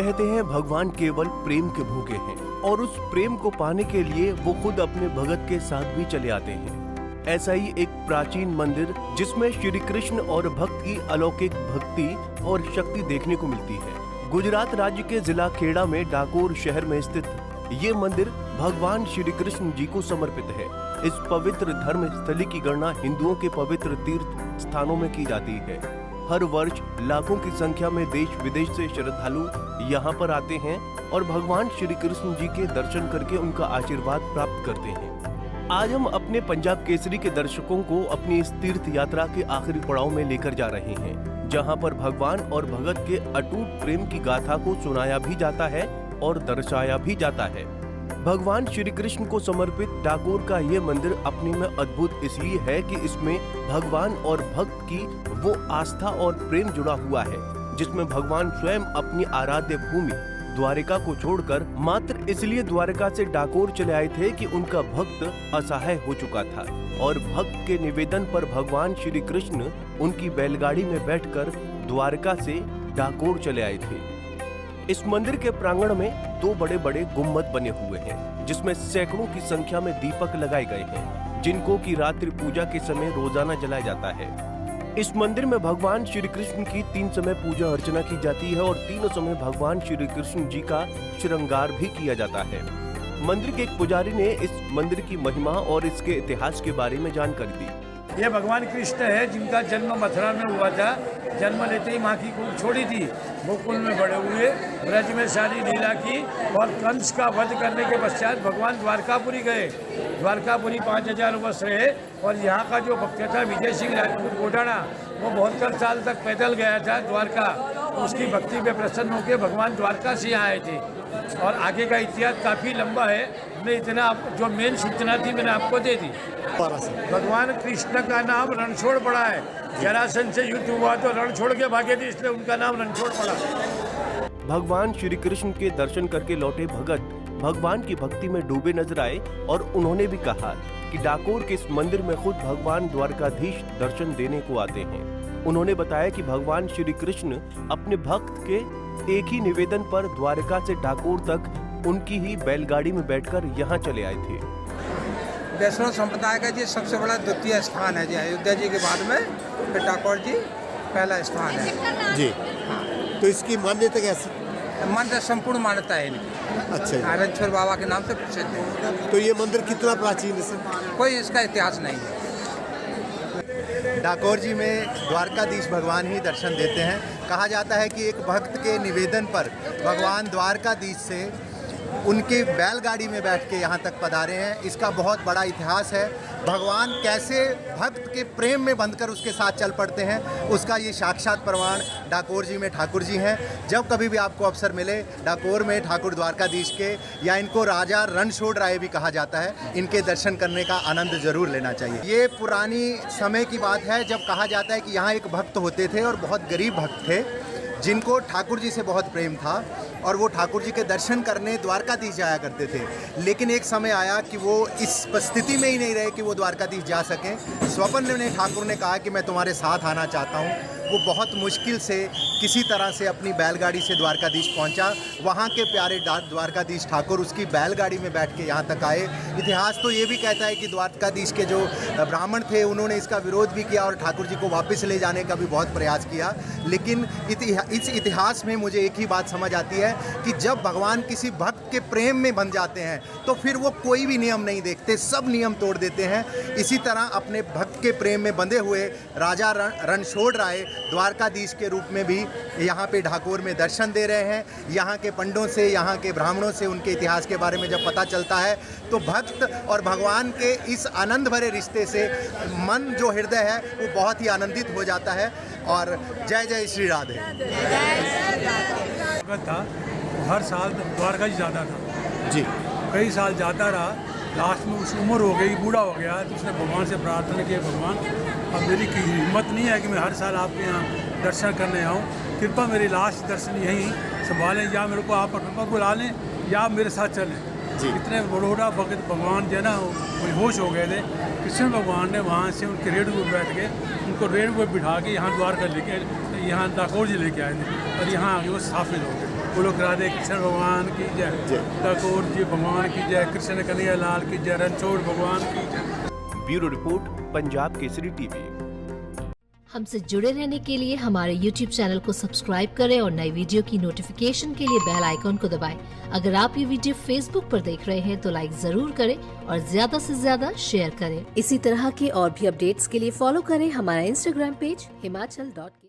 कहते हैं भगवान केवल प्रेम के भूखे हैं और उस प्रेम को पाने के लिए वो खुद अपने भगत के साथ भी चले आते हैं। ऐसा ही एक प्राचीन मंदिर जिसमें श्री कृष्ण और भक्त की अलौकिक भक्ति और शक्ति देखने को मिलती है। गुजरात राज्य के जिला खेड़ा में डाकोर शहर में स्थित ये मंदिर भगवान श्री कृष्ण जी को समर्पित है। इस पवित्र धर्म स्थली की गणना हिंदुओं के पवित्र तीर्थ स्थानों में की जाती है। हर वर्ष लाखों की संख्या में देश विदेश से श्रद्धालु यहाँ पर आते हैं और भगवान श्री कृष्ण जी के दर्शन करके उनका आशीर्वाद प्राप्त करते हैं। आज हम अपने पंजाब केसरी के दर्शकों को अपनी इस तीर्थ यात्रा के आखिरी पड़ाव में लेकर जा रहे हैं, जहाँ पर भगवान और भगत के अटूट प्रेम की गाथा को सुनाया भी जाता है और दर्शाया भी जाता है। भगवान श्री कृष्ण को समर्पित डाकोर का ये मंदिर अपने में अद्भुत इसलिए है कि इसमें भगवान और भक्त की वो आस्था और प्रेम जुड़ा हुआ है, जिसमें भगवान स्वयं अपनी आराध्य भूमि द्वारिका को छोड़कर मात्र इसलिए द्वारिका से डाकोर चले आए थे कि उनका भक्त असहाय हो चुका था और भक्त के निवेदन पर भगवान श्री कृष्ण उनकी बैलगाड़ी में बैठकर द्वारिका से डाकोर चले आए थे। इस मंदिर के प्रांगण में दो बड़े बड़े गुम्बद बने हुए हैं, जिसमें सैकड़ों की संख्या में दीपक लगाए गए हैं, जिनको की रात्रि पूजा के समय रोजाना जलाया जाता है। इस मंदिर में भगवान श्री कृष्ण की 3 समय पूजा अर्चना की जाती है और तीनों समय भगवान श्री कृष्ण जी का श्रृंगार भी किया जाता है। मंदिर के एक पुजारी ने इस मंदिर की महिमा और इसके इतिहास के बारे में जानकारी दी। ये भगवान कृष्ण है जिनका जन्म मथुरा में हुआ था। जन्म लेते ही माँ की कुल छोड़ी थी, गोकुल में बड़े हुए, ब्रज में सारी लीला की और कंस का वध करने के पश्चात भगवान द्वारकापुरी गए। द्वारकापुरी 5000 वर्ष रहे और यहाँ का जो भक्त था विजय सिंह राजपूत गोडाना, वो 72 साल तक पैदल गया था द्वारका। उसकी भक्ति पे प्रसन्न होकर भगवान द्वारका से यहाँ आए थे और आगे का इतिहास काफ़ी लंबा है। मैं इतना जो मेन सूचना थी मैंने आपको दे दी। भगवान कृष्ण का नाम रणछोड़ पड़ा है। जरासंध से युद्ध हुआ तो रण छोड़ के भागे थे, इसलिए उनका नाम रणछोड़ पड़ा। भगवान श्री कृष्ण के दर्शन करके लौटे भगत भगवान की भक्ति में डूबे नजर आए और उन्होंने भी कहा कि डाकोर के इस मंदिर में खुद भगवान द्वारकाधीश दर्शन देने को आते हैं। उन्होंने बताया कि भगवान श्री कृष्ण अपने भक्त के एक ही निवेदन पर द्वारका से डाकोर तक उनकी ही बैलगाड़ी में बैठकर यहाँ चले आए थे। वैष्णव संप्रदाय का जी सबसे बड़ा द्वितीय स्थान है जी, अयोध्या जी के बाद में फिर डाकोर जी पहला स्थान है जी। तो इसकी मान्यता कैसी? मान्यता संपूर्ण मान्यता है इनकी। अच्छा। रणछोड़ बाबा के नाम से प्रसिद्ध है। तो ये मंदिर कितना प्राचीन है सर? कोई इसका इतिहास नहीं है। डाकोर जी में द्वारकाधीश भगवान ही दर्शन देते हैं। कहा जाता है कि एक भक्त के निवेदन पर भगवान द्वारकाधीश से उनकी बैलगाड़ी में बैठ के यहाँ तक पधारे हैं। इसका बहुत बड़ा इतिहास है। भगवान कैसे भक्त के प्रेम में बंधकर उसके साथ चल पड़ते हैं, उसका ये साक्षात प्रमाण डाकोर जी में ठाकुर जी हैं। जब कभी भी आपको अवसर मिले डाकोर में ठाकुर द्वारकाधीश के, या इनको राजा रणछोड़ राय भी कहा जाता है, इनके दर्शन करने का आनंद जरूर लेना चाहिए। ये पुरानी समय की बात है जब कहा जाता है कि यहाँ एक भक्त होते थे और बहुत गरीब भक्त थे, जिनको ठाकुर जी से बहुत प्रेम था और वो ठाकुर जी के दर्शन करने द्वारकाधीश जाया करते थे। लेकिन एक समय आया कि वो इस स्थिति में ही नहीं रहे कि वो द्वारकाधीश जा सकें। स्वप्न में ठाकुर ने कहा कि मैं तुम्हारे साथ आना चाहता हूँ। वो बहुत मुश्किल से किसी तरह से अपनी बैलगाड़ी से द्वारकाधीश पहुंचा। वहाँ के प्यारे द्वारकाधीश ठाकुर उसकी बैलगाड़ी में बैठ के यहाँ तक आए। इतिहास तो ये भी कहता है कि द्वारकाधीश के जो ब्राह्मण थे उन्होंने इसका विरोध भी किया और ठाकुर जी को वापस ले जाने का भी बहुत प्रयास किया। लेकिन इस इतिहास में मुझे एक ही बात समझ आती है कि जब भगवान किसी भक्त के प्रेम में बंध जाते हैं तो फिर वो कोई भी नियम नहीं देखते, सब नियम तोड़ देते हैं। इसी तरह अपने भक्त के प्रेम में बंधे हुए राजा रणछोड़ राय द्वारकाधीश के रूप में भी यहाँ पे डाकोर में दर्शन दे रहे हैं। यहाँ के पंडों से, यहाँ के ब्राह्मणों से उनके इतिहास के बारे में जब पता चलता है तो भक्त और भगवान के इस आनंद भरे रिश्ते से मन जो हृदय है वो बहुत ही आनंदित हो जाता है। और जय जय श्री राधे। था हर साल द्वारका जी जाता था जी। कई साल जाता रहा, लास्ट में उसकी उम्र हो गई, बूढ़ा हो गया, तो उसने भगवान से प्रार्थना की, भगवान अब मेरी हिम्मत नहीं है कि मैं हर साल आपके यहाँ दर्शन करने आऊँ, कृपा मेरी लास्ट दर्शन यहीं संभालें, या मेरे को आप कृपा बुला लें या आप मेरे साथ चलें। इतने बड़ोड़ा भगत भगवान जो है ना बेहोश हो गए थे। कृष्ण भगवान ने वहाँ से उनके रेड़ में बैठ के उनको रेड़ में बिठा के यहाँ द्वारका लेके यहाँ डाकोर जी लेके आए थे और यहाँ आगे वो शामिल हो गए। वो लोग राधे कृष्ण भगवान की जय, डाकोर जी भगवान की जय, कृष्ण कन्हैया लाल की जय, रणछोड़ भगवान की जय। Bureau report, Punjab Kesari TV. हमसे जुड़े रहने के लिए हमारे YouTube चैनल को सब्सक्राइब करें और नई वीडियो की नोटिफिकेशन के लिए बेल आइकॉन को दबाएं। अगर आप ये वीडियो Facebook पर देख रहे हैं तो लाइक जरूर करें और ज्यादा से ज्यादा शेयर करें। इसी तरह के और भी अपडेट्स के लिए फॉलो करें हमारा Instagram पेज himachal.ke।